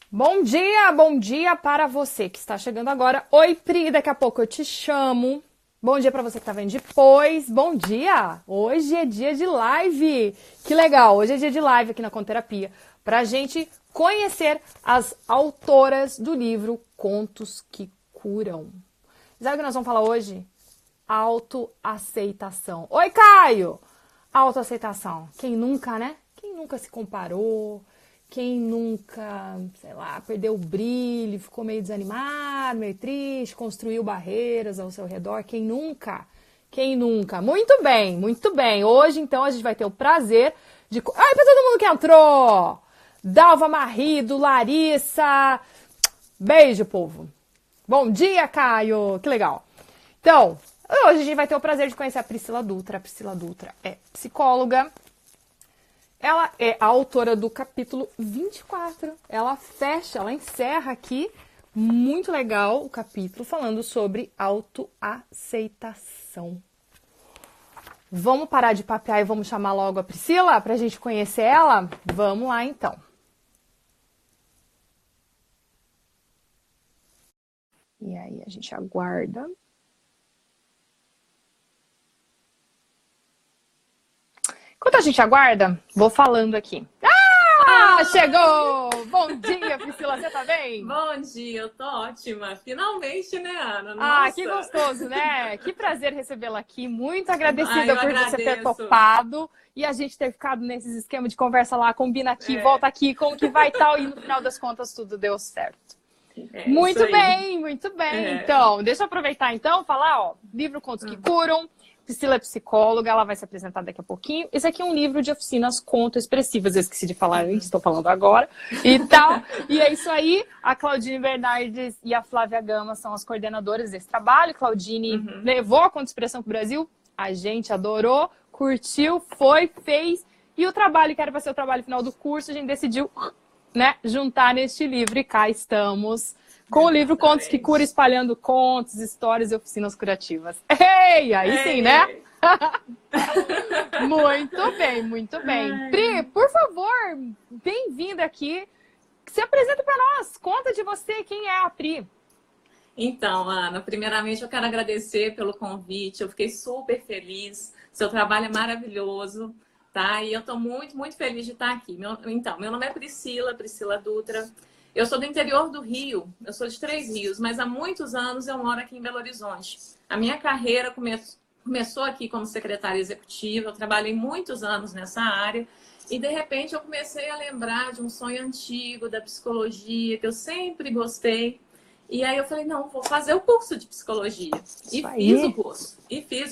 Bom dia para você que está chegando agora. Oi, Pri, daqui a pouco eu te chamo. Bom dia para você que está vendo depois. Bom dia! Hoje é dia de live. Que legal! Hoje é dia de live aqui na Conterapia para a gente conhecer as autoras do livro Contos que Curam. Sabe o que nós vamos falar hoje? Autoaceitação. Oi, Caio! Autoaceitação. Quem nunca, né? Quem nunca se comparou? Quem nunca, sei lá, perdeu o brilho, ficou meio desanimado, meio triste, construiu barreiras ao seu redor? Quem nunca? Quem nunca? Muito bem, muito bem. Hoje, então, a gente vai ter o prazer de... Ai, pra todo mundo que entrou! Dalva Marrido, Larissa... Beijo, povo! Bom dia, Caio! Que legal! Então, hoje a gente vai ter o prazer de conhecer a Priscila Dutra. A Priscila Dutra é psicóloga. Ela é a autora do capítulo 24. Ela encerra aqui, muito legal o capítulo, falando sobre autoaceitação. Vamos parar de papear e vamos chamar logo a Priscila para a gente conhecer ela? Vamos lá, então. E aí, a gente aguarda. Enquanto a gente aguarda, vou falando aqui. Chegou! Bom dia, Priscila, você tá bem? Bom dia, eu tô ótima. Finalmente, né, Ana? Nossa. Que gostoso, né? Que prazer recebê-la aqui. Muito agradecida por agradeço. você ter topado e a gente ter ficado nesses esquemas de conversa lá, combina aqui, volta aqui, como que vai tal, e no final das contas tudo deu certo. Muito bem, muito bem. Então, deixa eu aproveitar então, falar, livro Contos que Curam. Priscila é psicóloga, ela vai se apresentar daqui a pouquinho. Esse aqui é um livro de oficinas conto-expressivas, eu esqueci de falar, estou falando agora, e tal. E é isso aí, a Claudine Bernardes e a Flávia Gama são as coordenadoras desse trabalho. Claudine levou a conto-expressão para o Brasil, a gente adorou, curtiu, fez, e o trabalho que era para ser o trabalho final do curso, a gente decidiu, juntar neste livro, e cá estamos. Com o livro Contos que Curam, espalhando contos, histórias e oficinas curativas. Ei, aí sim, né? Muito bem, muito bem. Pri, por favor, bem-vinda aqui. Se apresenta para nós, conta de você, quem é a Pri? Então, Ana, primeiramente eu quero agradecer pelo convite, eu fiquei super feliz, seu trabalho é maravilhoso, tá? E eu tô muito, muito feliz de estar aqui. Meu nome é Priscila Dutra. Eu sou do interior do Rio, eu sou de Três Rios, mas há muitos anos eu moro aqui em Belo Horizonte. A minha carreira começou aqui como secretária executiva, eu trabalhei muitos anos nessa área e de repente eu comecei a lembrar de um sonho antigo da psicologia, que eu sempre gostei. E aí eu falei, não, vou fazer o curso de psicologia. Fiz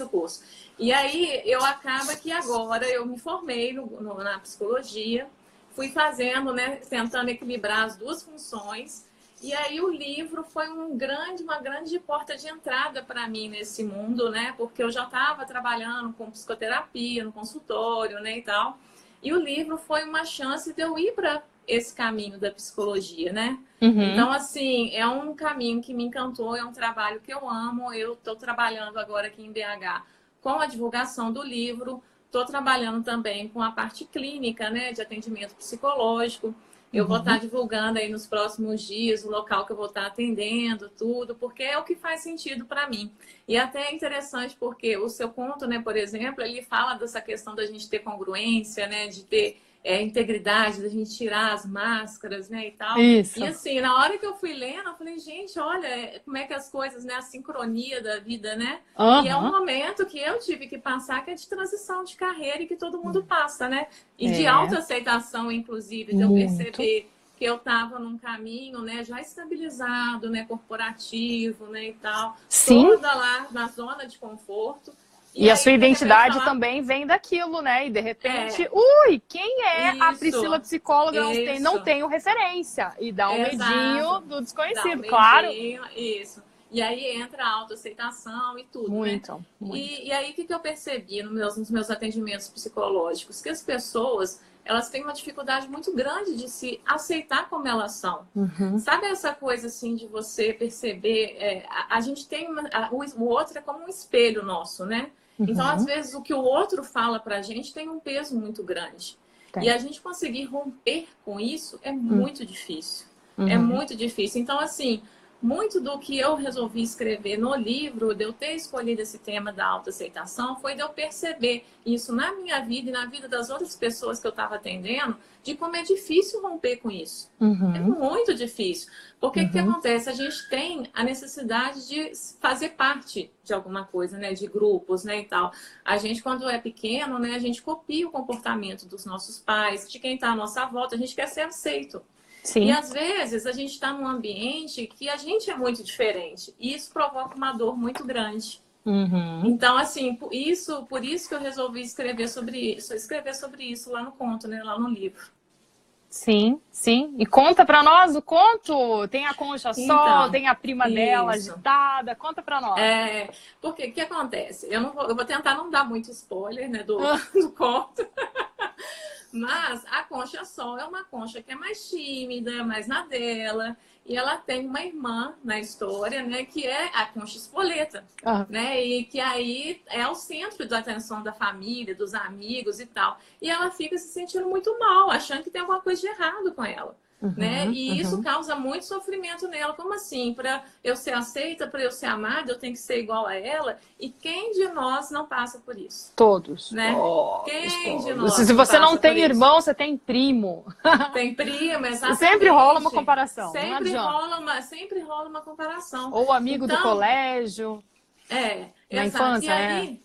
o curso. E aí acaba que agora eu me formei na psicologia, fui fazendo, tentando equilibrar as duas funções. E aí o livro foi uma grande porta de entrada para mim nesse mundo, porque eu já estava trabalhando com psicoterapia no consultório, e tal. E o livro foi uma chance de eu ir para esse caminho da psicologia, Então, assim, é um caminho que me encantou, é um trabalho que eu amo. Eu estou trabalhando agora aqui em BH com a divulgação do livro. Estou trabalhando também com a parte clínica, de atendimento psicológico. Eu vou estar divulgando aí nos próximos dias o local que eu vou estar atendendo, tudo, porque é o que faz sentido para mim. E até é interessante porque o seu conto, por exemplo, ele fala dessa questão da gente ter congruência, de ter integridade, da gente tirar as máscaras, e tal. Isso. E assim, na hora que eu fui lendo, eu falei, gente, olha como é que as coisas, a sincronia da vida, E é um momento que eu tive que passar, que é de transição de carreira e que todo mundo passa, E de autoaceitação, inclusive, de eu perceber que eu estava num caminho, já estabilizado, corporativo, e tal. Sim. Toda lá na zona de conforto. E a sua identidade também vem daquilo, E de repente, quem é a Priscila psicóloga? Não tenho referência. E dá um medinho do desconhecido, claro. Isso. E aí entra a autoaceitação e tudo, Muito. E aí, o que eu percebi nos meus atendimentos psicológicos? Que as pessoas, elas têm uma dificuldade muito grande de se aceitar como elas são. Sabe essa coisa, assim, de você perceber... a gente tem... o outro é como um espelho nosso, Então, às vezes, o que o outro fala pra gente tem um peso muito grande. E a gente conseguir romper com isso é muito difícil. É muito difícil. Então, assim, muito do que eu resolvi escrever no livro, de eu ter escolhido esse tema da autoaceitação, foi de eu perceber isso na minha vida e na vida das outras pessoas que eu estava atendendo, de como é difícil romper com isso. É muito difícil. Porque o que acontece? A gente tem a necessidade de fazer parte de alguma coisa, né? De grupos, né? E tal. A gente, quando é pequeno, né? A gente copia o comportamento dos nossos pais, de quem está à nossa volta, a gente quer ser aceito. Sim. E às vezes a gente está num ambiente que a gente é muito diferente. E isso provoca uma dor muito grande. Então, assim, por isso que eu resolvi escrever sobre isso lá no conto, né? Lá no livro. Sim, sim. E conta pra nós o conto. Tem a Concha Sol, tem a prima dela agitada. Conta pra nós. Porque o que acontece? Eu vou tentar não dar muito spoiler, né, do conto. Mas a Concha Sol é uma concha que é mais tímida, mais na dela. E ela tem uma irmã na história, né? Que é a Concha Espoleta, né? E que aí é o centro da atenção da família, dos amigos e tal. E ela fica se sentindo muito mal, achando que tem alguma coisa de errado com ela. Né? E isso causa muito sofrimento nela. Como assim? Para eu ser aceita, para eu ser amada, eu tenho que ser igual a ela? E quem de nós não passa por isso? Todos. Né? Quem de nós Se você não tem irmão, você tem primo. Tem primo, exatamente. Sempre rola uma comparação. Sempre rola uma comparação. Ou amigo do colégio. Na infância, aí,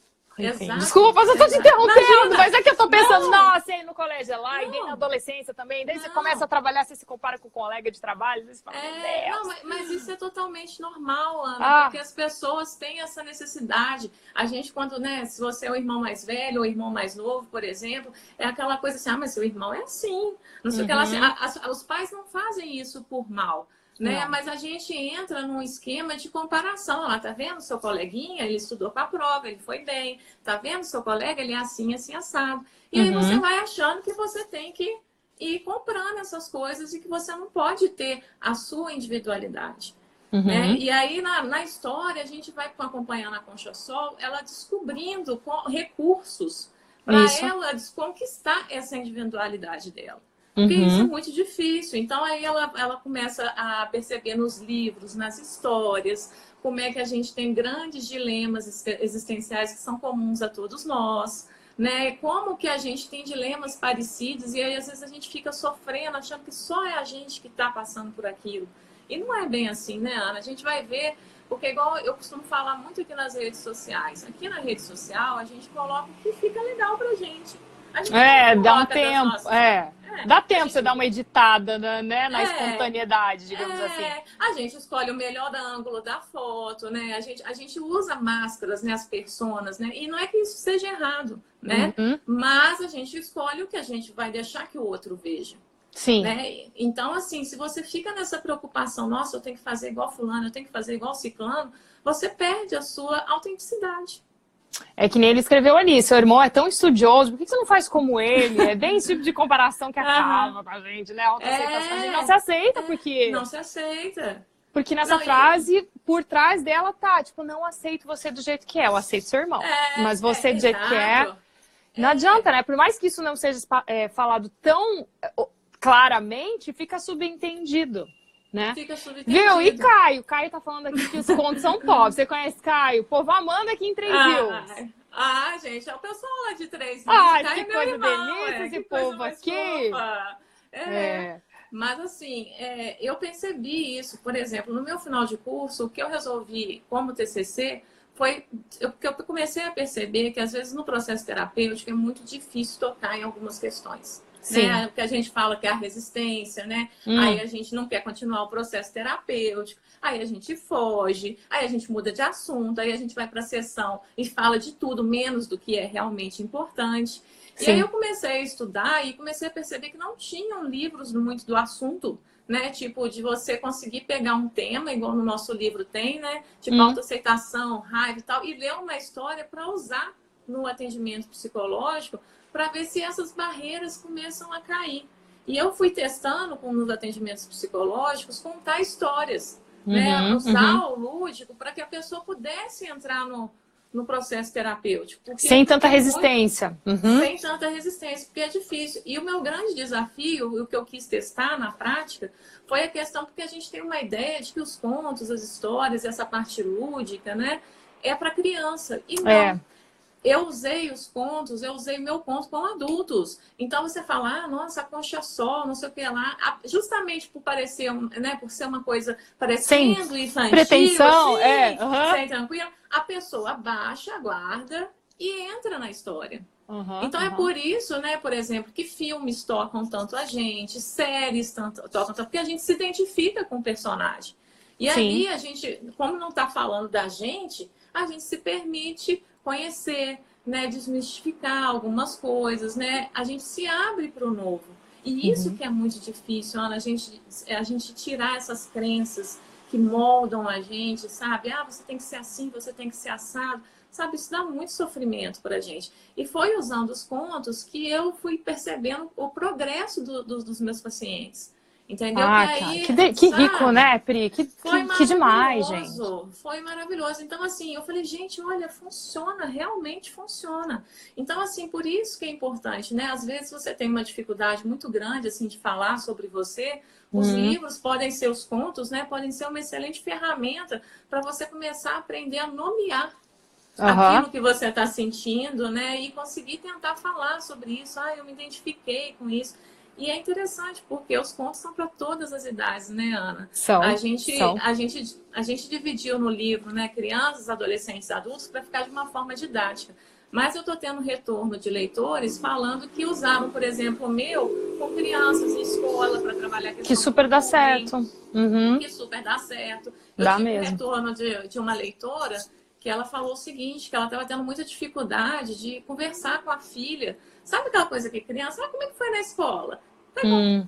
desculpa, eu tô te interrompendo, mas é que eu tô pensando, nossa, aí no colégio é lá, e daí na adolescência também, daí você começa a trabalhar, você se compara com o colega de trabalho, você fala, meu Deus. Mas isso é totalmente normal, Ana, porque as pessoas têm essa necessidade. A gente, quando, né, se você é o irmão mais velho ou o irmão mais novo, por exemplo, é aquela coisa assim, mas seu irmão é assim, não sei o que lá, assim, os pais não fazem isso por mal. Né? Mas a gente entra num esquema de comparação. Lá, tá vendo seu coleguinha? Ele estudou para a prova, ele foi bem. Tá vendo seu colega? Ele é assim, assim, assado. E aí você vai achando que você tem que ir comprando essas coisas e que você não pode ter a sua individualidade. Né? E aí, na história, a gente vai acompanhando a Concha Sol, ela descobrindo recursos para ela conquistar essa individualidade dela. Porque isso é muito difícil. Então, aí ela começa a perceber nos livros, nas histórias, como é que a gente tem grandes dilemas existenciais que são comuns a todos nós, né? Como que a gente tem dilemas parecidos e aí, às vezes, a gente fica sofrendo, achando que só é a gente que está passando por aquilo. E não é bem assim, né, Ana? A gente vai ver, porque igual eu costumo falar muito aqui nas redes sociais. Aqui na rede social, a gente coloca o que fica legal pra gente. Dá um tempo, dá tempo você dar uma editada, né, na espontaneidade, digamos assim. A gente escolhe o melhor ângulo da foto, né? A gente usa máscaras, né, as personas, né? E não é que isso seja errado, né? Mas a gente escolhe o que a gente vai deixar que o outro veja. Sim. Né? Então, assim, se você fica nessa preocupação, nossa, eu tenho que fazer igual fulano, eu tenho que fazer igual ciclano, você perde a sua autenticidade. É que nem ele escreveu ali, seu irmão é tão estudioso, por que você não faz como ele? É bem esse tipo de comparação que acaba com a gente, né? A autoaceitação, a gente não se aceita, porque... Não se aceita. Porque nessa frase, por trás dela tá, tipo, não aceito você do jeito que é, eu aceito seu irmão. Mas você do jeito que é, não adianta, né? Por mais que isso não seja falado tão claramente, fica subentendido. Né? Fica subentendido. Viu? E Caio? Caio tá falando aqui que os contos são top. Você conhece Caio? O povo amando aqui em 3 Rios. Gente, é o pessoal lá de 3 Rios. Ai, Caio que coisa delícia esse povo aqui. Mas assim, eu percebi isso, por exemplo, no meu final de curso, o que eu resolvi como TCC foi que eu comecei a perceber que às vezes no processo terapêutico é muito difícil tocar em algumas questões. Né? O que a gente fala que é a resistência, né? Aí a gente não quer continuar o processo terapêutico, aí a gente foge, aí a gente muda de assunto, aí a gente vai para a sessão e fala de tudo menos do que é realmente importante. Sim. E aí eu comecei a estudar e comecei a perceber que não tinham livros muito do assunto, né? Tipo, de você conseguir pegar um tema, igual no nosso livro tem, né? Tipo, autoaceitação, raiva e tal, e ler uma história para usar no atendimento psicológico, para ver se essas barreiras começam a cair. E eu fui testando nos atendimentos psicológicos, contar histórias, né? Usar o lúdico para que a pessoa pudesse entrar no processo terapêutico. Sem tanta resistência. Sem tanta resistência, porque é difícil. E o meu grande desafio, o que eu quis testar na prática, foi a questão, porque a gente tem uma ideia de que os contos, as histórias, essa parte lúdica, né, é para criança. E não. Eu usei os contos, eu usei meu conto com adultos. Então você fala, nossa, a Concha Sol, não sei o que lá. Justamente por parecer, né, por ser uma coisa parecendo infantil, pretensão, assim, sem tranquilo, a pessoa baixa, aguarda e entra na história. Então é por isso, né, por exemplo, que filmes tocam tanto a gente, séries tocam tanto, porque a gente se identifica com o personagem. E aí a gente, como não está falando da gente, a gente se permite conhecer, né, desmistificar algumas coisas, né? A gente se abre para o novo. E isso que é muito difícil, Ana, a gente tirar essas crenças que moldam a gente, sabe? Você tem que ser assim, você tem que ser assado. Sabe, isso dá muito sofrimento para a gente. E foi usando os contos que eu fui percebendo o progresso dos meus pacientes. Entendeu? Que rico, né, Pri? Que demais, gente. Foi maravilhoso. Então, assim, eu falei, gente, olha, funciona, realmente funciona. Então, assim, por isso que é importante, né? Às vezes você tem uma dificuldade muito grande, assim, de falar sobre você. Os livros podem ser, os contos, né? Podem ser uma excelente ferramenta para você começar a aprender a nomear aquilo que você está sentindo, né? E conseguir tentar falar sobre isso. Eu me identifiquei com isso. E é interessante, porque os contos são para todas as idades, né, Ana? A gente dividiu no livro, né, crianças, adolescentes, adultos, para ficar de uma forma didática. Mas eu estou tendo retorno de leitores falando que usaram, por exemplo, o meu com crianças em escola para trabalhar. Que super dá certo. Que super dá certo. Eu tive um retorno de uma leitora que ela falou o seguinte, que ela estava tendo muita dificuldade de conversar com a filha. Sabe aquela coisa que criança, como é que foi na escola? Tá bom,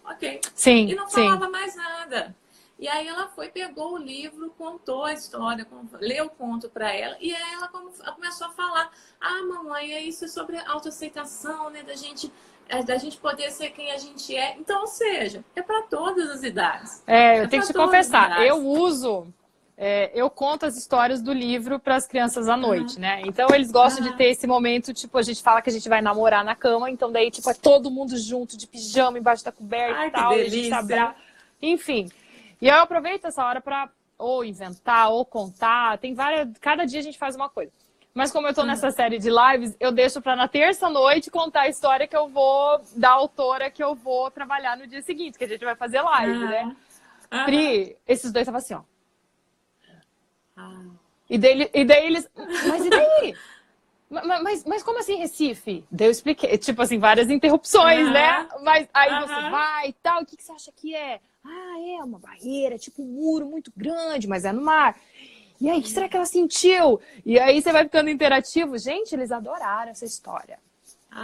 ok. Sim, e não falava mais nada. E aí ela pegou o livro, contou a história, leu o conto para ela, e aí ela começou a falar, mamãe, isso é sobre autoaceitação, né, da gente poder ser quem a gente é. Então, ou seja, é para todas as idades. Eu tenho que te confessar, eu conto as histórias do livro para as crianças à noite, né? Então eles gostam de ter esse momento, tipo, a gente fala que a gente vai namorar na cama, então daí, tipo, é todo mundo junto, de pijama, embaixo da coberta e tal, e a gente se abraça. Enfim. E eu aproveito essa hora para ou inventar, ou contar, tem cada dia a gente faz uma coisa. Mas como eu tô nessa série de lives, eu deixo para na terça-noite contar a história que eu vou, da autora que eu vou trabalhar no dia seguinte, que a gente vai fazer live, né? Pri, esses dois estavam assim, ó. E daí eles... Mas e daí? Mas como assim Recife? Daí eu expliquei, tipo assim, várias interrupções, né? Mas aí você vai e tal, o que você acha que é? É uma barreira, tipo um muro muito grande, mas é no mar. E aí, o que será que ela sentiu? E aí você vai ficando interativo. Gente, eles adoraram essa história.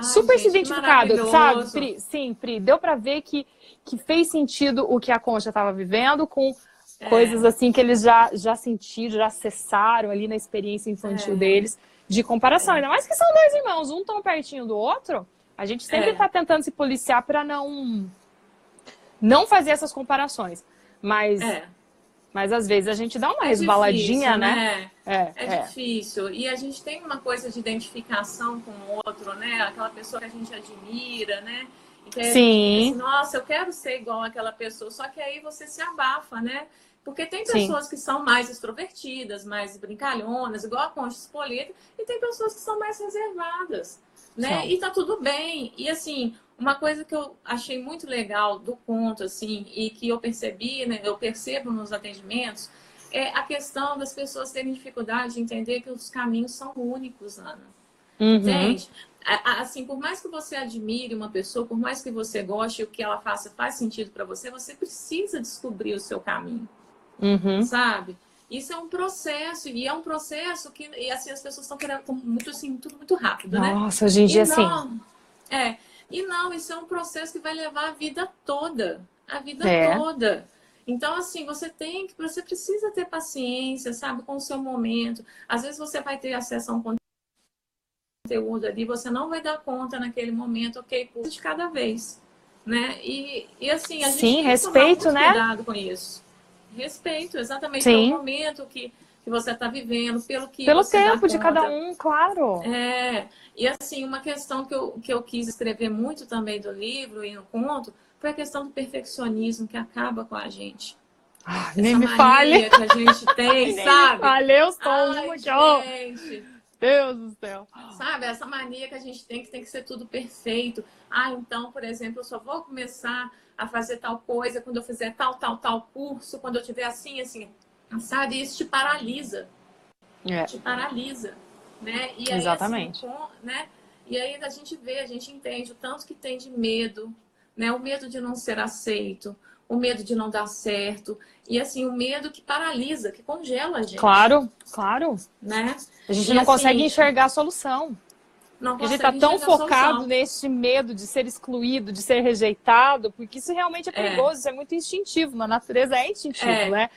Super se identificado, sabe, Pri? Sim, Pri, deu pra ver que fez sentido o que a Concha estava vivendo com... coisas assim que eles já sentiram, já acessaram ali na experiência infantil deles, de comparação. Ainda mais que são dois irmãos, um tão pertinho do outro, a gente sempre está tentando se policiar para não fazer essas comparações. Mas às vezes a gente dá uma resbaladinha, difícil, né? É difícil. E a gente tem uma coisa de identificação com o outro, né? Aquela pessoa que a gente admira, né? Sim. Assim, nossa, eu quero ser igual àquela pessoa. Só que aí você se abafa, né? Porque tem pessoas que são mais extrovertidas, mais brincalhonas, igual a Concha Spoleto, e tem pessoas que são mais reservadas, né? E tá tudo bem. E assim, uma coisa que eu achei muito legal do conto, assim, e que eu percebi, né? Eu percebo nos atendimentos, é a questão das pessoas terem dificuldade de entender que os caminhos são únicos, Ana. Entende? Assim, por mais que você admire uma pessoa, por mais que você goste e o que ela faça faz sentido para você, você precisa descobrir o seu caminho, sabe? Isso é um processo, e é um processo que e, assim, as pessoas estão querendo muito, assim, tudo muito rápido, né? Nossa, hoje em dia, assim... E não, isso é um processo que vai levar a vida toda. A vida toda. Então, assim, você precisa ter paciência, sabe, com o seu momento. Às vezes você vai ter acesso a um conteúdo ali, você não vai dar conta naquele momento, ok, por de cada vez, né? E assim, a gente tem que tomar muito cuidado com isso. Respeito, exatamente. É um momento que que você está vivendo, pelo que Pelo você dá tempo de cada conta. um, claro. E assim, uma questão que eu quis escrever muito também do livro e no conto foi a questão do perfeccionismo que acaba com a gente. Nem Essa me fale. mania que a gente tem, Nem sabe? me fale, eu sou uma que eu... Gente, Deus do céu. sabe, essa mania que a gente tem que ser tudo perfeito. Então, por exemplo, eu só vou começar a fazer tal coisa quando eu fizer tal curso, quando eu tiver assim, sabe? Isso te paralisa. Te paralisa, né? E aí, exatamente. assim, né? E aí a gente entende o tanto que tem de medo, né? O medo de não ser aceito, o medo de não dar certo. E assim, o medo que paralisa, que congela a gente. Claro, claro. Né? A gente não consegue enxergar a solução. A gente está tão focado nesse medo de ser excluído, de ser rejeitado, porque isso realmente é perigoso, isso é muito instintivo, na natureza é instintivo, né?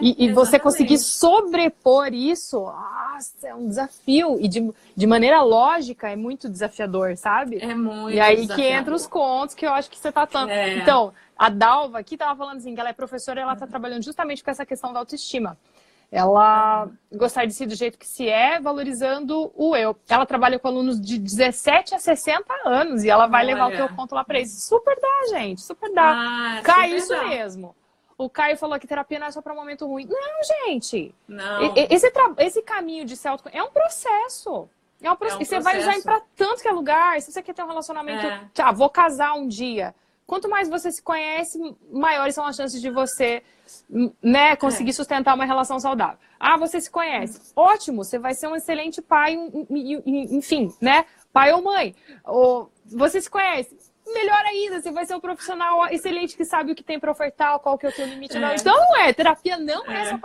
E você conseguir sobrepor isso, nossa, é um desafio. E de maneira lógica é muito desafiador, sabe? É muito E aí desafiador. que entra os contos que eu acho que você tá falando. Então, a Dalva aqui estava falando assim, que ela é professora e ela está trabalhando justamente com essa questão da autoestima. Ela gostar de si do jeito que se é, valorizando o eu. Ela trabalha com alunos de 17 a 60 anos e ela vai levar o teu conto lá para eles. Super dá, gente, super dá. Cai isso mesmo. O Caio falou que terapia não é só para um momento ruim. Não, gente. Não. Esse caminho de se autoconhecer é um processo. E você vai usar para tanto que é lugar. Se você quer ter um relacionamento, vou casar um dia. Quanto mais você se conhece, maiores são as chances de você, né, conseguir sustentar uma relação saudável. Você se conhece. Ótimo, você vai ser um excelente pai, enfim, né? Pai ou mãe. Ou você se conhece. Melhor ainda, você vai ser um profissional excelente que sabe o que tem para ofertar, qual que é o teu limite. Não. Então terapia não é só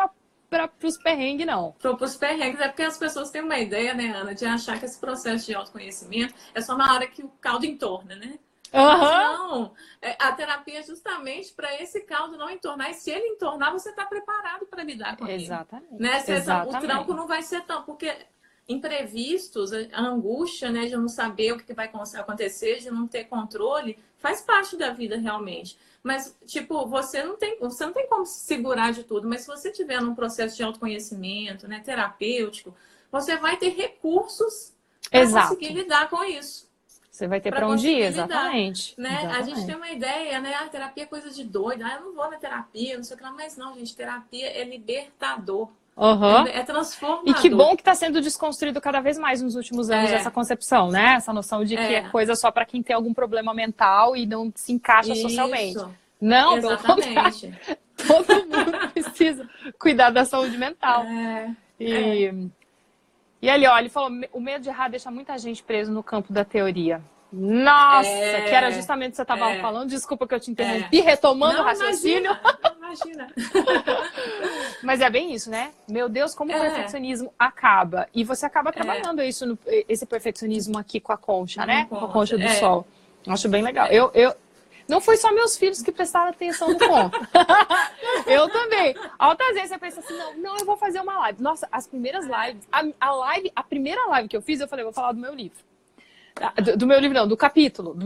para os perrengues, não. Para os perrengues, é porque as pessoas têm uma ideia, né, Ana, de achar que esse processo de autoconhecimento é só na hora que o caldo entorna, né? Mas não, a terapia é justamente para esse caldo não entornar. E se ele entornar, você está preparado para lidar com ele. Exatamente. Né? O tranco não vai ser tão... Porque imprevistos, a angústia, né, de não saber o que vai acontecer, de não ter controle, faz parte da vida realmente. Mas, tipo, você não tem como se segurar de tudo. Mas se você estiver num processo de autoconhecimento, né, terapêutico, você vai ter recursos para conseguir lidar com isso. Você vai ter para onde ir, exatamente. Né? Exatamente. A gente tem uma ideia, né? A terapia é coisa de doido. Eu não vou na terapia, não sei o que lá. Mas não, gente, terapia é libertador. É transformador. E que bom que está sendo desconstruído cada vez mais nos últimos anos essa concepção, né? Essa noção de que é coisa só para quem tem algum problema mental e não se encaixa socialmente. Não, exatamente. Todo mundo precisa cuidar da saúde mental. E ali, ó, ele falou, o medo de errar deixa muita gente preso no campo da teoria. Nossa, que era justamente o que você estava falando. Desculpa que eu te interrompi, retomando o raciocínio. Imagina. Mas é bem isso, né? Meu Deus, como o perfeccionismo acaba. E você acaba trabalhando esse perfeccionismo aqui com a concha, né? Com a concha do sol. Acho bem legal. Não foi só meus filhos que prestaram atenção no conto. Eu também. Altas vezes você pensa assim, não, eu vou fazer uma live. Nossa, as primeiras lives, a primeira live que eu fiz, eu falei, vou falar do meu livro. Do meu livro não, do meu capítulo.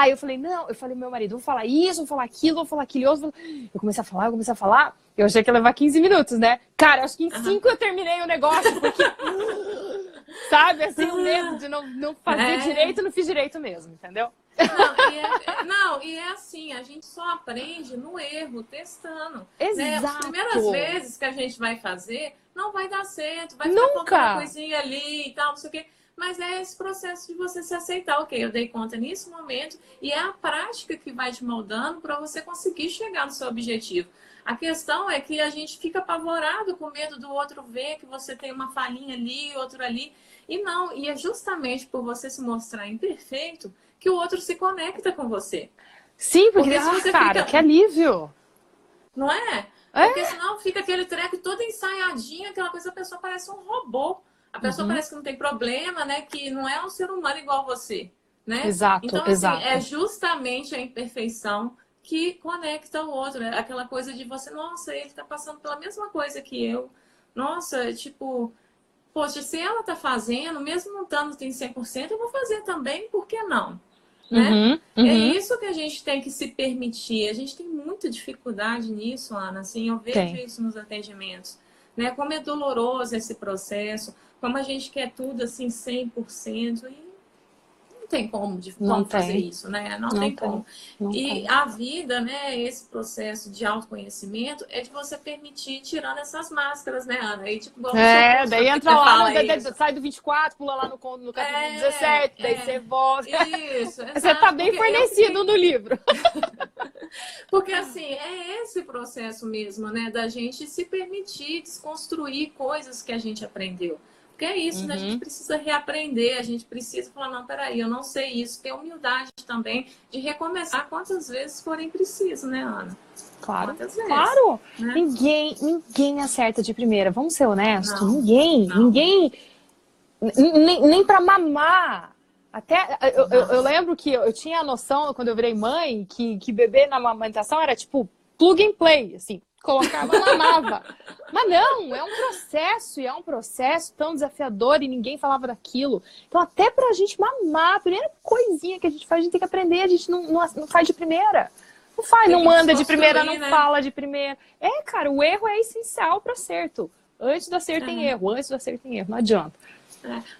Eu falei, meu marido, vou falar isso, vou falar aquilo outro. Eu comecei a falar. Eu achei que ia levar 15 minutos, né? Cara, acho que em 5 eu terminei o negócio, porque... Sabe, assim, o medo de não fazer direito, não fiz direito mesmo, entendeu? E é assim, a gente só aprende no erro, testando. Exato. Né? As primeiras vezes que a gente vai fazer, não vai dar certo, vai ficar faltando uma coisinha ali e tal, não sei o quê. Mas é esse processo de você se aceitar. Ok, eu dei conta nesse momento e é a prática que vai te moldando para você conseguir chegar no seu objetivo. A questão é que a gente fica apavorado com medo do outro ver que você tem uma falhinha ali, outro ali. E é justamente por você se mostrar imperfeito que o outro se conecta com você. Sim, porque você fica... que alívio. Não é? Porque senão fica aquele treco todo ensaiadinho, aquela coisa, a pessoa parece um robô. A pessoa parece que não tem problema, né? Que não é um ser humano igual você, né? Exato, então, assim, é justamente a imperfeição que conecta o outro. Né? Aquela coisa de você, nossa, ele tá passando pela mesma coisa que eu. Nossa, tipo... Poxa, se ela tá fazendo, mesmo não estando em 100%, eu vou fazer também, por que não? Né? É isso que a gente tem que se permitir. A gente tem muita dificuldade nisso, Ana. Assim, eu vejo isso nos atendimentos. né? Como é doloroso esse processo, como a gente quer tudo assim 100% e não tem como fazer isso, né? Não tem como. E a vida, né? Esse processo de autoconhecimento é de você permitir tirando essas máscaras, né, Ana? E, tipo, daí entra lá, sai do 24, pula lá no capítulo 17, daí você volta. Isso, exato. Você tá bem fornecido no livro. Porque, assim, é esse processo mesmo, né? Da gente se permitir desconstruir coisas que a gente aprendeu. Porque é isso, né? A gente precisa reaprender, a gente precisa falar, não, peraí, eu não sei isso. Ter humildade também de recomeçar quantas vezes forem preciso, né, Ana? Claro, claro. Né? Ninguém acerta de primeira. Vamos ser honestos. Ninguém. Nem pra mamar. Até eu lembro que eu tinha a noção, quando eu virei mãe, que bebê na amamentação era tipo plug and play, assim. Colocava, mamava. Mas não, é um processo tão desafiador e ninguém falava daquilo. Então, até pra gente mamar, a primeira coisinha que a gente faz, a gente tem que aprender, a gente não faz de primeira. Não faz, não manda de primeira, não fala de primeira. Cara, o erro é essencial para acerto. Antes do acerto tem erro, não adianta.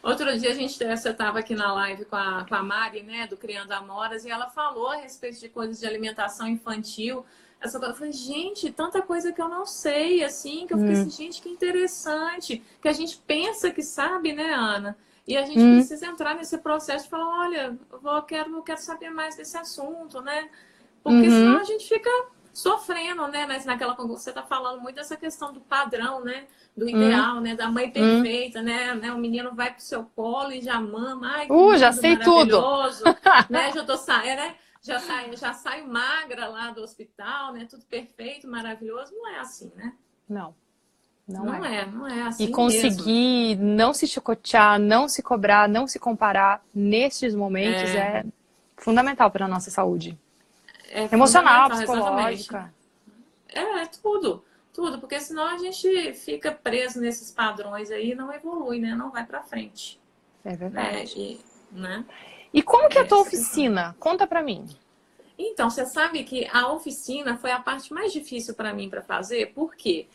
Outro dia você estava aqui na live com a Mari, né, do Criando Amoras, e ela falou a respeito de coisas de alimentação infantil. Eu falei, gente, tanta coisa que eu não sei, assim, que eu fiquei assim, gente, que interessante. Que a gente pensa que sabe, né, Ana? E a gente precisa entrar nesse processo de falar, olha, eu quero saber mais desse assunto, né? Porque senão a gente fica sofrendo, né? Naquela, você está falando muito dessa questão do padrão, né? Do ideal, né? Da mãe perfeita, né? O menino vai pro seu colo e já mama. Ai, que já sei tudo. Né? Já tô saindo, né? Já saio magra lá do hospital, né? Tudo perfeito, maravilhoso. Não é assim, né? Não é assim. E conseguir não se chicotear, não se cobrar, não se comparar nestes momentos é fundamental para a nossa saúde. Emocional, psicológica. Tudo. Porque senão a gente fica preso nesses padrões aí e não evolui, né? Não vai para frente. É verdade. Né? E como que é a tua oficina? Conta pra mim. Então, você sabe que a oficina foi a parte mais difícil para mim para fazer. Por quê?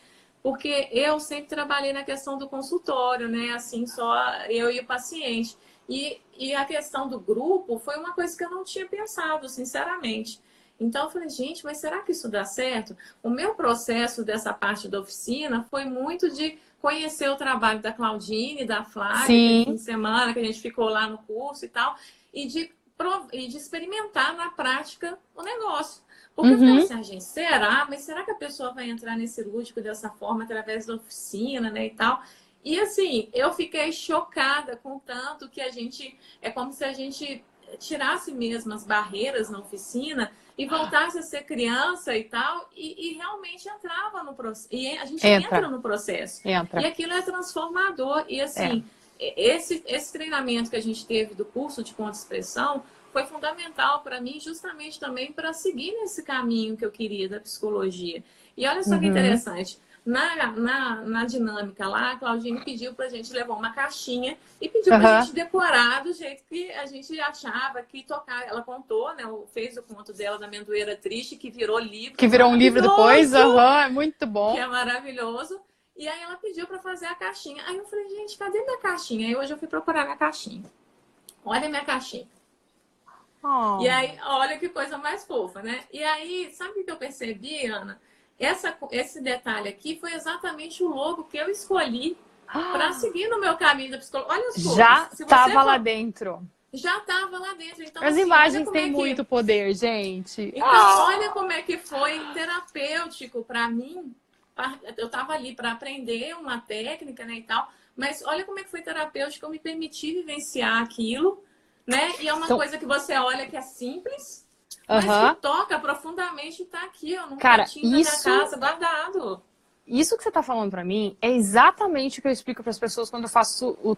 Porque eu sempre trabalhei na questão do consultório, né? Assim, só eu e o paciente. E a questão do grupo foi uma coisa que eu não tinha pensado, sinceramente. Então, eu falei, gente, mas será que isso dá certo? O meu processo dessa parte da oficina foi muito de conhecer o trabalho da Claudine, da Flávia, aquele fim de semana que a gente ficou lá no curso e tal, e de experimentar na prática o negócio. Porque eu falei assim, gente, mas será que a pessoa vai entrar nesse lúdico dessa forma através da oficina, né, e tal? E assim, eu fiquei chocada com o tanto que é como se a gente tirasse mesmo as barreiras na oficina e voltasse a ser criança e tal, e realmente entrava no processo. E a gente entra no processo. E aquilo é transformador. E assim, esse treinamento que a gente teve do curso de contra-expressão foi fundamental para mim, justamente também para seguir nesse caminho que eu queria da psicologia. E olha só que interessante. Na dinâmica lá, a Claudine pediu pra gente levar uma caixinha e pediu pra gente decorar do jeito que a gente achava que tocar. Ela contou, né? Fez o conto dela da Amendoeira Triste, que virou livro. Que virou um livro depois, é muito bom. Que é maravilhoso. E aí ela pediu pra fazer a caixinha. Aí eu falei, gente, cadê minha caixinha? Aí hoje eu fui procurar minha caixinha. Olha minha caixinha. Oh. E aí, olha que coisa mais fofa, né? E aí, sabe o que eu percebi, Ana? Esse detalhe aqui foi exatamente o logo que eu escolhi para seguir no meu caminho da psicologia. Olha as coisas. Já estava lá dentro. Já estava lá dentro. Então, as imagens têm muito poder, gente. Então, olha como é que foi terapêutico para mim. Eu estava ali para aprender uma técnica, né, e tal. Mas olha como é que foi terapêutico. Eu me permiti vivenciar aquilo, né? E é uma coisa que você olha que é simples. Mas que toca profundamente e tá aqui, ó, num cantinho da minha casa, guardado. Isso que você tá falando pra mim é exatamente o que eu explico para as pessoas quando eu faço o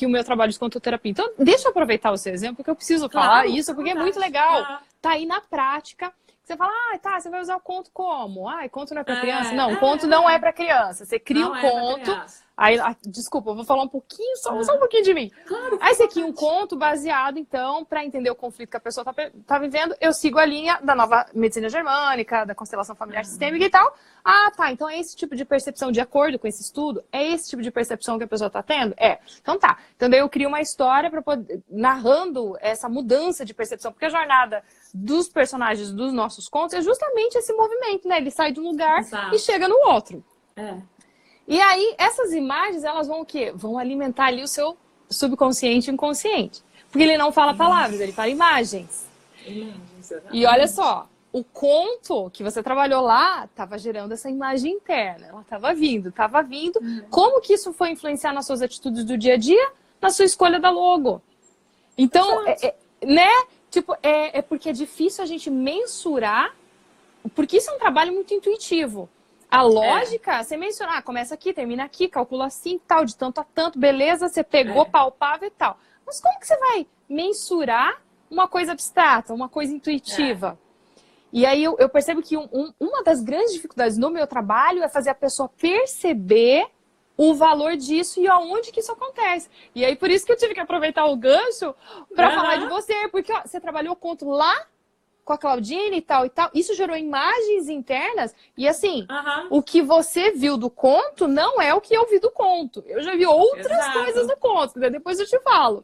meu trabalho de contoterapia. Então, deixa eu aproveitar o seu exemplo, porque eu preciso falar isso, porque é muito legal. Tá aí na prática. Você fala, você vai usar o conto como? Conto não é pra criança? Não, conto não é pra criança. Você cria um conto Aí, desculpa, eu vou falar um pouquinho, só um pouquinho de mim. Claro, Aí, esse aqui é um conto baseado, então, para entender o conflito que a pessoa tá vivendo, eu sigo a linha da nova medicina germânica, da constelação familiar sistêmica e tal. Ah, tá, então é esse tipo de percepção, de acordo com esse estudo, é esse tipo de percepção que a pessoa tá tendo? É. Então tá. Então daí eu crio uma história para poder, narrando essa mudança de percepção, porque a jornada dos personagens dos nossos contos é justamente esse movimento, né? Ele sai de um lugar e chega no outro. E aí, essas imagens, elas vão o quê? Vão alimentar ali o seu subconsciente e inconsciente. Porque ele não fala palavras, ele fala imagens. E olha só, o conto que você trabalhou lá estava gerando essa imagem interna. Ela estava vindo. Como que isso foi influenciar nas suas atitudes do dia a dia? Na sua escolha da logo. Então, né? Tipo, é porque é difícil a gente mensurar, porque isso é um trabalho muito intuitivo. A lógica, você mencionar, começa aqui, termina aqui, calcula assim, tal, de tanto a tanto, beleza, você pegou, palpável e tal. Mas como que você vai mensurar uma coisa abstrata, uma coisa intuitiva? E aí eu percebo que uma das grandes dificuldades no meu trabalho é fazer a pessoa perceber o valor disso e aonde que isso acontece. E aí por isso que eu tive que aproveitar o gancho para falar de você, porque ó, você trabalhou o conto lá com a Claudine e tal. Isso gerou imagens internas e assim, o que você viu do conto não é o que eu vi do conto. Eu já vi outras coisas do conto, depois eu te falo.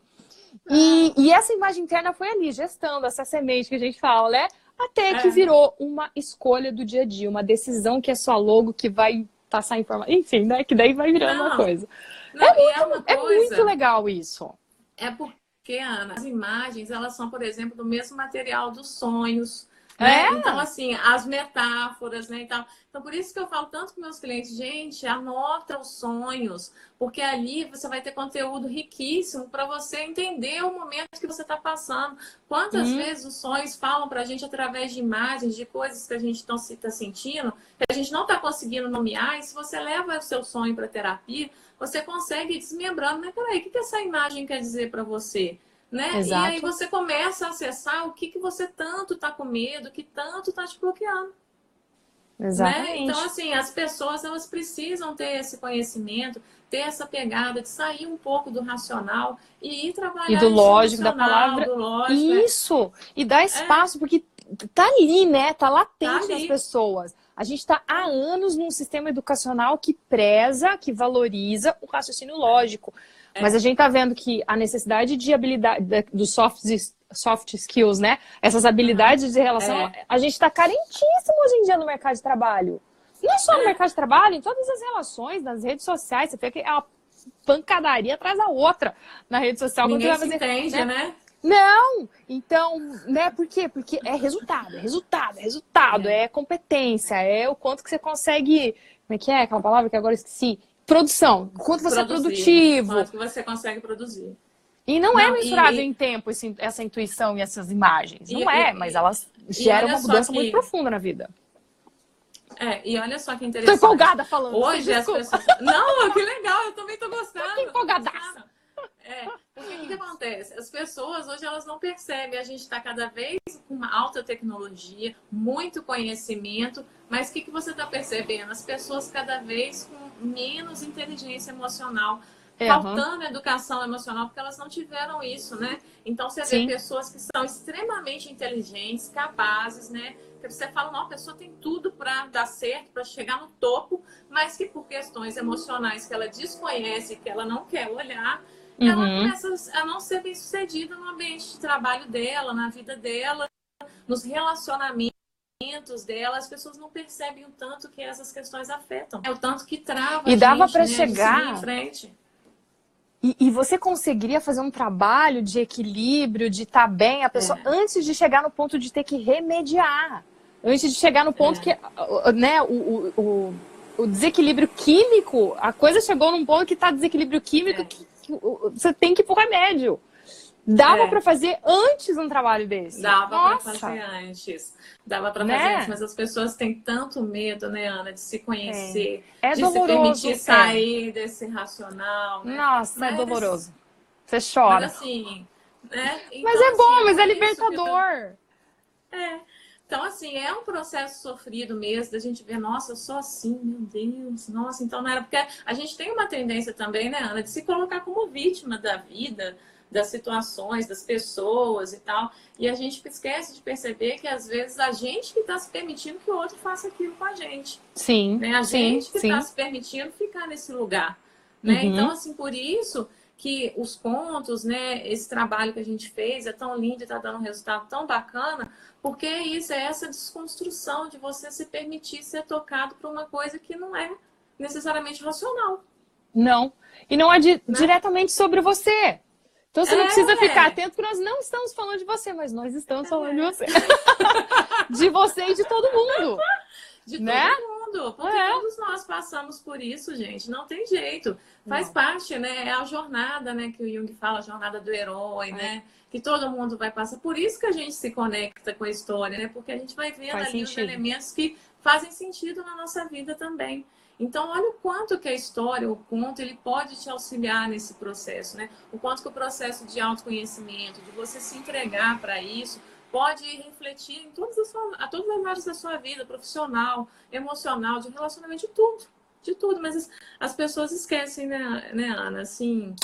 E essa imagem interna foi ali, gestando essa semente que a gente fala, né? Até que virou uma escolha do dia a dia, uma decisão que é sua logo, que vai passar informação. Enfim, né? Que daí vai virando uma coisa. É muito legal isso. É porque, Ana, as imagens, elas são, por exemplo, do mesmo material dos sonhos, né? Então, assim, as metáforas, né, e tal. Então, por isso que eu falo tanto com meus clientes, gente, anota os sonhos, porque ali você vai ter conteúdo riquíssimo para você entender o momento que você está passando. Quantas vezes os sonhos falam para a gente através de imagens, de coisas que a gente está sentindo, que a gente não está conseguindo nomear, e se você leva o seu sonho para terapia, você consegue ir desmembrando, mas peraí, o que essa imagem quer dizer para você? Né? Exato. E aí você começa a acessar o que você tanto está com medo, que tanto está te bloqueando. Exatamente. Né? Então, assim, as pessoas elas precisam ter esse conhecimento, ter essa pegada de sair um pouco do racional e ir trabalhar e do lógico, da palavra. Do lógico, isso! E dá espaço, porque tá ali, né? Tá latente nas pessoas. A gente está há anos num sistema educacional que preza, que valoriza o raciocínio lógico. Mas a gente tá vendo que a necessidade de habilidade dos soft skills, né? Essas habilidades de relação, a gente tá carentíssimo hoje em dia no mercado de trabalho. Não só no mercado de trabalho, em todas as relações, nas redes sociais. Você vê que é uma pancadaria atrás da outra na rede social. Ninguém se entende, né? Não! Então, né? Por quê? Porque é resultado, é competência, é o quanto que você consegue... Como é que é aquela palavra que agora eu esqueci? Produção. O quanto você é produtivo. O quanto que você consegue produzir. E não é mensurável em tempo essa intuição e essas imagens. Não mas elas geram uma mudança muito profunda na vida. E olha só que interessante. Tô empolgada falando. Hoje as pessoas... Não, que legal, eu também tô gostando. Tô empolgadaça. Porque o que acontece? As pessoas hoje elas não percebem, a gente está cada vez com uma alta tecnologia, muito conhecimento, mas o que você está percebendo? As pessoas cada vez com menos inteligência emocional, faltando educação emocional, porque elas não tiveram isso, né? Então você vê pessoas que são extremamente inteligentes, capazes, né? Você fala, não, a pessoa tem tudo para dar certo, para chegar no topo, mas que por questões emocionais que ela desconhece, que ela não quer olhar, ela começa a não ser bem sucedida no ambiente de trabalho dela, na vida dela, nos relacionamentos dela. As pessoas não percebem o tanto que essas questões afetam. É o tanto que trava e dava para chegar em frente. E você conseguiria fazer um trabalho de equilíbrio, de estar bem a pessoa antes de chegar no ponto de ter que remediar. Antes de chegar no ponto que, né, o desequilíbrio químico, a coisa chegou num ponto que está desequilíbrio químico, que você tem que ir pro remédio. Dava para fazer antes um trabalho desse. Dava para fazer antes. Dava para fazer antes, mas as pessoas têm tanto medo, né, Ana, de se conhecer, de doloroso, se permitir sair desse racional. Né? Nossa, é doloroso. Você chora. Mas assim, né? Então, mas é bom, mas é libertador. Então, assim, é um processo sofrido mesmo, da gente ver, nossa, eu sou assim, meu Deus, nossa, então não era. Porque a gente tem uma tendência também, né, Ana, de se colocar como vítima da vida, das situações, das pessoas e tal. E a gente esquece de perceber que, às vezes, a gente que está se permitindo que o outro faça aquilo com a gente. Sim, Né? A sim, gente que sim. está se permitindo ficar nesse lugar. Né? Então, assim, por isso que os contos, né, esse trabalho que a gente fez é tão lindo e está dando um resultado tão bacana, porque é isso, é essa desconstrução de você se permitir ser tocado por uma coisa que não é necessariamente racional. Não. E não é diretamente sobre você. Então você não precisa ficar atento, porque nós não estamos falando de você, mas nós estamos falando de você. De você e de todo mundo. De todo mundo. Porque todos nós passamos por isso, gente. Não tem jeito. Faz parte, né? É a jornada, né? Que o Jung fala, a jornada do herói, né? Que todo mundo vai passar. Por isso que a gente se conecta com a história, né? Porque a gente vai vendo ali os elementos que fazem sentido na nossa vida também. Então, olha o quanto que a história, o conto, ele pode te auxiliar nesse processo, né? O quanto que o processo de autoconhecimento, de você se entregar para isso, pode refletir em todas as áreas da sua vida, profissional, emocional, de relacionamento, de tudo. Mas as pessoas esquecem, né, Ana? Assim,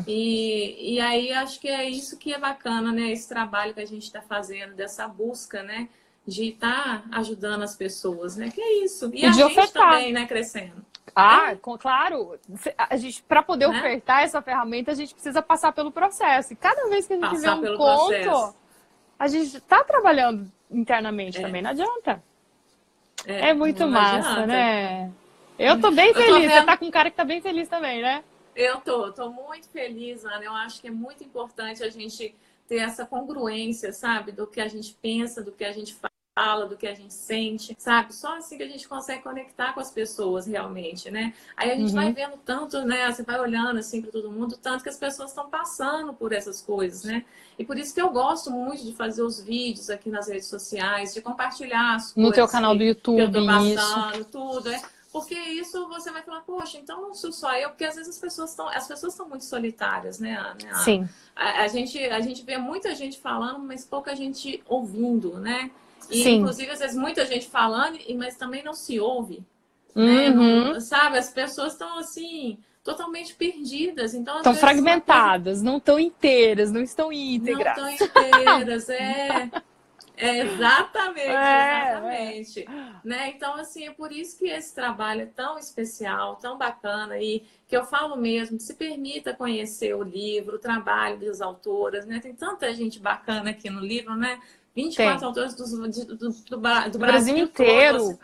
e aí acho que é isso que é bacana, né? Esse trabalho que a gente está fazendo, dessa busca, né? De estar ajudando as pessoas, né? Que é isso. E a gente ofertar também, né? Crescendo. Claro. A gente, para poder ofertar essa ferramenta, a gente precisa passar pelo processo. E cada vez que a gente vê um conto, a gente está trabalhando internamente também. Não adianta. É muito massa, né? Eu tô bem feliz. Você tá com um cara que tá bem feliz também, né? Eu tô muito feliz, Ana. Eu acho que é muito importante a gente ter essa congruência, sabe? Do que a gente pensa, do que a gente fala, do que a gente sente, sabe? Só assim que a gente consegue conectar com as pessoas realmente, né? Aí a gente vai vendo tanto, né? Você vai olhando assim para todo mundo, tanto que as pessoas estão passando por essas coisas, né? E por isso que eu gosto muito de fazer os vídeos aqui nas redes sociais, de compartilhar as coisas no teu canal do YouTube, que eu tô passando, tudo, Porque isso você vai falar, poxa, então não sou só eu, porque às vezes as pessoas estão muito solitárias, né, Ana? Sim. A gente vê muita gente falando, mas pouca gente ouvindo, né? E, Sim. inclusive, às vezes, muita gente falando, mas também não se ouve. Né? Não, sabe? As pessoas estão, assim, totalmente perdidas. Então, estão fragmentadas, não estão inteiras, não estão íntegras. Não estão inteiras, exatamente. Né? Então, assim, é por isso que esse trabalho é tão especial, tão bacana, e que eu falo mesmo, se permita conhecer o livro, o trabalho das autoras, né? Tem tanta gente bacana aqui no livro, né? 24 autores do Brasil inteiro,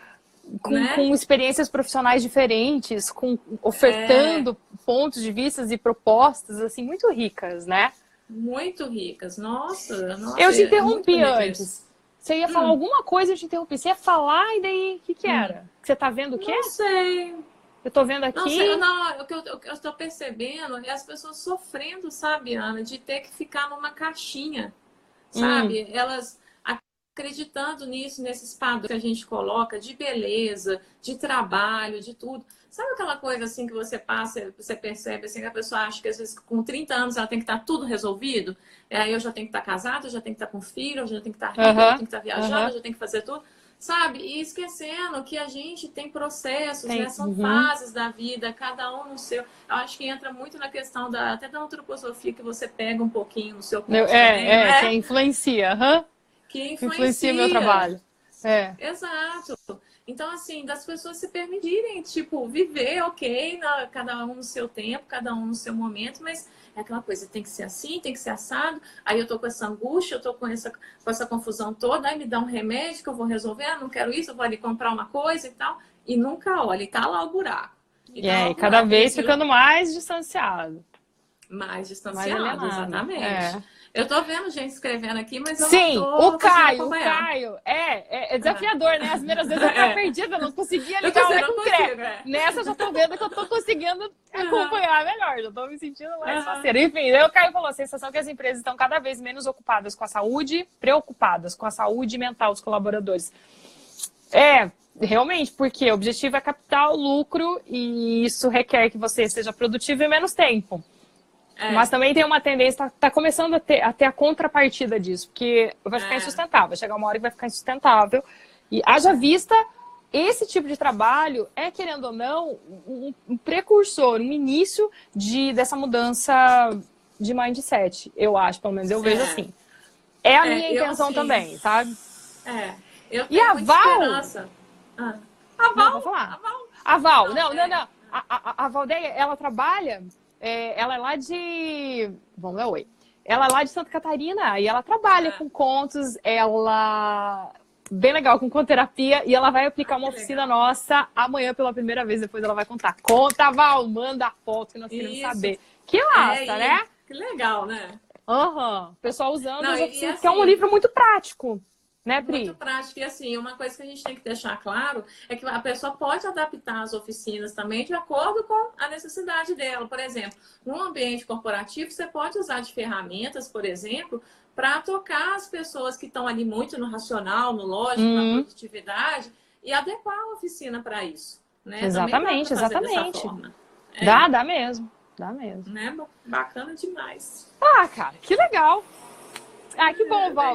todo, com experiências profissionais diferentes, ofertando pontos de vista e propostas assim muito ricas, né? Muito ricas. Nossa, eu te interrompi antes. Você ia falar alguma coisa, eu te interrompi. Você ia falar e daí o que era? Você tá vendo o quê? Não sei. Eu tô vendo aqui. Não sei, o que eu estou percebendo é as pessoas sofrendo, sabe, Ana, de ter que ficar numa caixinha. Sabe? Elas acreditando nisso, nesses padrões que a gente coloca de beleza, de trabalho, de tudo. Sabe aquela coisa assim que você passa, você percebe assim, que a pessoa acha que às vezes com 30 anos ela tem que estar tudo resolvido? Aí eu já tenho que estar casada, eu já tenho que estar com filho, eu já tenho que estar rica, eu já tenho que estar viajando, eu já tenho que fazer tudo. Sabe? E esquecendo que a gente tem processos, né? São fases da vida, cada um no seu. Eu acho que entra muito na questão até da antroposofia, que você pega um pouquinho no seu corpo também, que influencia. Que influencia o meu trabalho. Exato. Então, assim, das pessoas se permitirem, tipo, viver, cada um no seu tempo, cada um no seu momento, mas é aquela coisa, tem que ser assim, tem que ser assado. Aí eu tô com essa angústia, eu tô com essa confusão toda, aí me dá um remédio que eu vou resolver, não quero isso, eu vou ali comprar uma coisa e tal. E nunca olha, e tá lá o buraco. E cada vez ficando mais distanciado. Mais distanciado, exatamente. Eu tô vendo gente escrevendo aqui, mas eu não tô o Caio é desafiador, né? As primeiras vezes eu tava perdida, não conseguia ligar o concreto. Nessa eu já tô vendo que eu tô conseguindo acompanhar melhor, já tô me sentindo mais faceira. Enfim, daí o Caio falou, a sensação que as empresas estão cada vez menos ocupadas com a saúde, preocupadas com a saúde mental dos colaboradores. Realmente, porque o objetivo é captar o lucro e isso requer que você seja produtivo em menos tempo. Mas também tem uma tendência, tá começando a ter a contrapartida disso, porque vai ficar insustentável, vai chegar uma hora que vai ficar insustentável. E haja vista, esse tipo de trabalho é, querendo ou não, um precursor, um início dessa mudança de mindset, eu acho, pelo menos eu vejo assim. É a minha intenção também, sabe? Eu tenho muita esperança. A Val? Não, vou falar. A Val, não. A Valdeia, ela trabalha, ela é lá de... Vamos lá, oi. Ela é lá de Santa Catarina e ela trabalha com contos, ela... Bem legal, com conterapia, e ela vai aplicar uma oficina nossa amanhã pela primeira vez, depois ela vai contar. Conta, Val, manda a foto que nós queremos saber. Que massa, né? Que legal, né? O pessoal usando as oficinas, assim, que é um livro muito prático, né, Pri? Muito prático. E assim, uma coisa que a gente tem que deixar claro é que a pessoa pode adaptar as oficinas também de acordo com a necessidade dela. Por exemplo, num ambiente corporativo, você pode usar de ferramentas, por exemplo, para tocar as pessoas que estão ali muito no racional, no lógico, na produtividade, e adequar a oficina para isso. Né? Exatamente. Dá mesmo. Né? Bacana demais. Cara, que legal. Que bom, Val,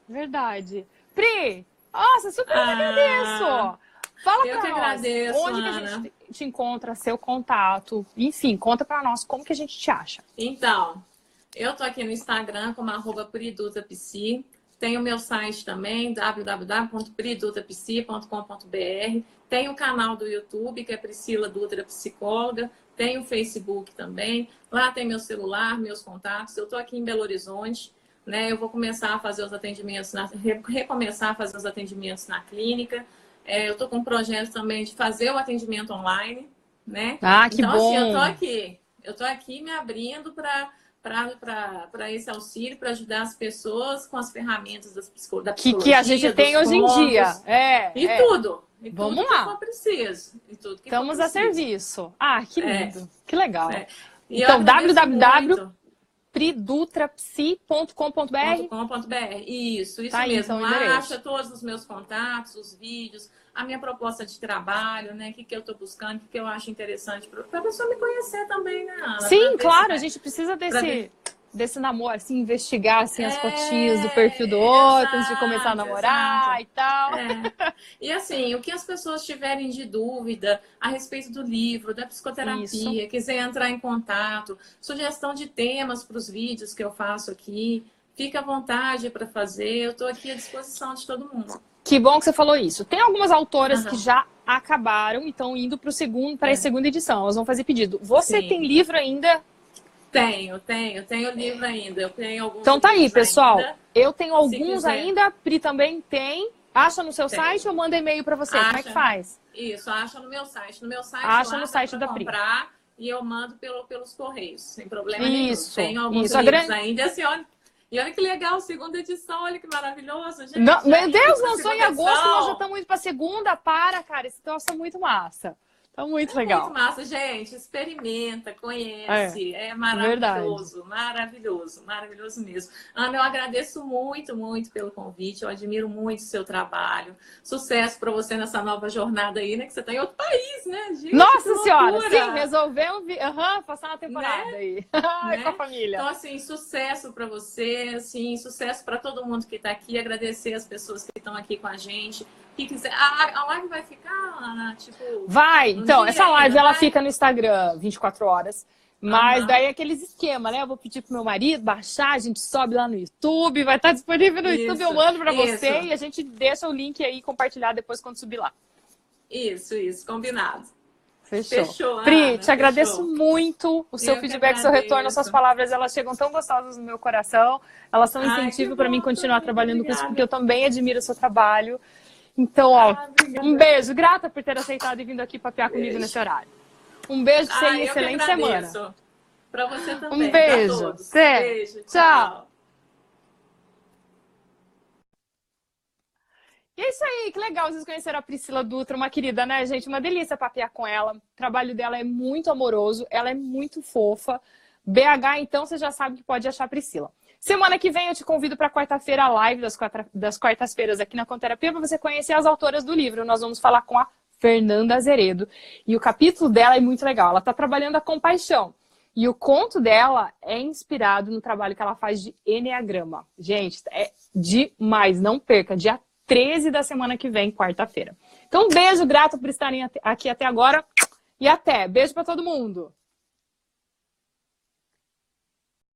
verdade. Pri, nossa, super agradeço. Fala pra nós, agradeço, onde que a gente te encontra, seu contato, enfim, conta pra nós como que a gente te acha. Então, eu tô aqui no Instagram como @PriDutraPsi. Tem o meu site também, www.pridutapsi.com.br. Tem o canal do YouTube, que é Priscila Dutra Psicóloga. Tem o Facebook também. Lá tem meu celular, meus contatos. Eu estou aqui em Belo Horizonte, né? Eu vou começar a fazer os atendimentos, recomeçar a fazer os atendimentos na clínica. Eu estou com um projeto também de fazer o atendimento online, né? Que bom! Assim, eu tô aqui me abrindo para esse auxílio, para ajudar as pessoas com as ferramentas da psicologia. Que a gente tem hoje em dia. Tudo. Vamos tudo lá. Que for preciso. Estamos a serviço. Que lindo. Que legal. Então, www.pridutrapsi.com.br. Isso tá mesmo. Então, lá acha todos os meus contatos, os vídeos, a minha proposta de trabalho, né? O que eu estou buscando, o que eu acho interessante para a pessoa me conhecer também, né, Ana? Sim, claro, a gente precisa desse namoro, assim, investigar assim, as fotinhas do perfil do outro, antes de começar a namorar e tal. E assim, o que as pessoas tiverem de dúvida a respeito do livro, da psicoterapia, quiser entrar em contato, sugestão de temas para os vídeos que eu faço aqui, fica à vontade para fazer, eu estou aqui à disposição de todo mundo. Que bom que você falou isso. Tem algumas autoras que já acabaram e estão indo para a segunda edição, elas vão fazer pedido. Você tem livro ainda? Tenho livro ainda. Eu tenho alguns. Então tá aí, pessoal. Eu tenho alguns ainda, Pri também tem. Acha no seu site ou manda e-mail para você? Como é que faz? Isso, acha no meu site. No meu site, acha no site da Pri. Comprar e eu mando pelos correios, sem problema nenhum. Tenho alguns livros ainda. Assim, e olha que legal, segunda edição, olha que maravilhoso, gente. Meu Deus, lançou em agosto, nós já estamos indo para segunda. Cara, esse troço é muito massa. Tá muito legal. Muito massa, gente. Experimenta, conhece. É maravilhoso, maravilhoso mesmo. Ana, eu agradeço muito, muito pelo convite. Eu admiro muito o seu trabalho. Sucesso para você nessa nova jornada aí, né? Que você tá em outro país, né, gente? Nossa Senhora! Sim, resolvemos passar uma temporada aí. Com a família. Então, assim, sucesso para você, assim, sucesso para todo mundo que tá aqui. Agradecer as pessoas que estão aqui com a gente. Que quiser. A live vai ficar, Ana, tipo... Vai! Então, essa live ela fica no Instagram 24 horas. Mas daí é aqueles esquema, né? Eu vou pedir pro meu marido baixar, a gente sobe lá no YouTube, vai estar disponível no YouTube, eu mando pra você e a gente deixa o link aí compartilhar depois quando subir lá. Isso, combinado. Fechou. Pri, te agradeço muito o seu feedback, seu retorno, as suas palavras, elas chegam tão gostosas no meu coração. Elas são um incentivo para mim continuar trabalhando com isso, porque eu também admiro o seu trabalho. Então, um beijo. Grata por ter aceitado e vindo aqui papear comigo nesse horário. Um beijo pra você e excelente semana. Pra você também. Um beijo. Beijo. Tchau. E é isso aí, que legal vocês conheceram a Priscila Dutra, uma querida, né, gente? Uma delícia papear com ela. O trabalho dela é muito amoroso, ela é muito fofa. BH, então, você já sabe que pode achar a Priscila. Semana que vem eu te convido para quarta-feira a live das quartas-feiras aqui na Conterapia para você conhecer as autoras do livro. Nós vamos falar com a Fernanda Azeredo. E o capítulo dela é muito legal. Ela está trabalhando a compaixão. E o conto dela é inspirado no trabalho que ela faz de Eneagrama. Gente, é demais, não perca. Dia 13 da semana que vem, quarta-feira. Então, um beijo, grato por estarem aqui até agora. E até. Beijo para todo mundo.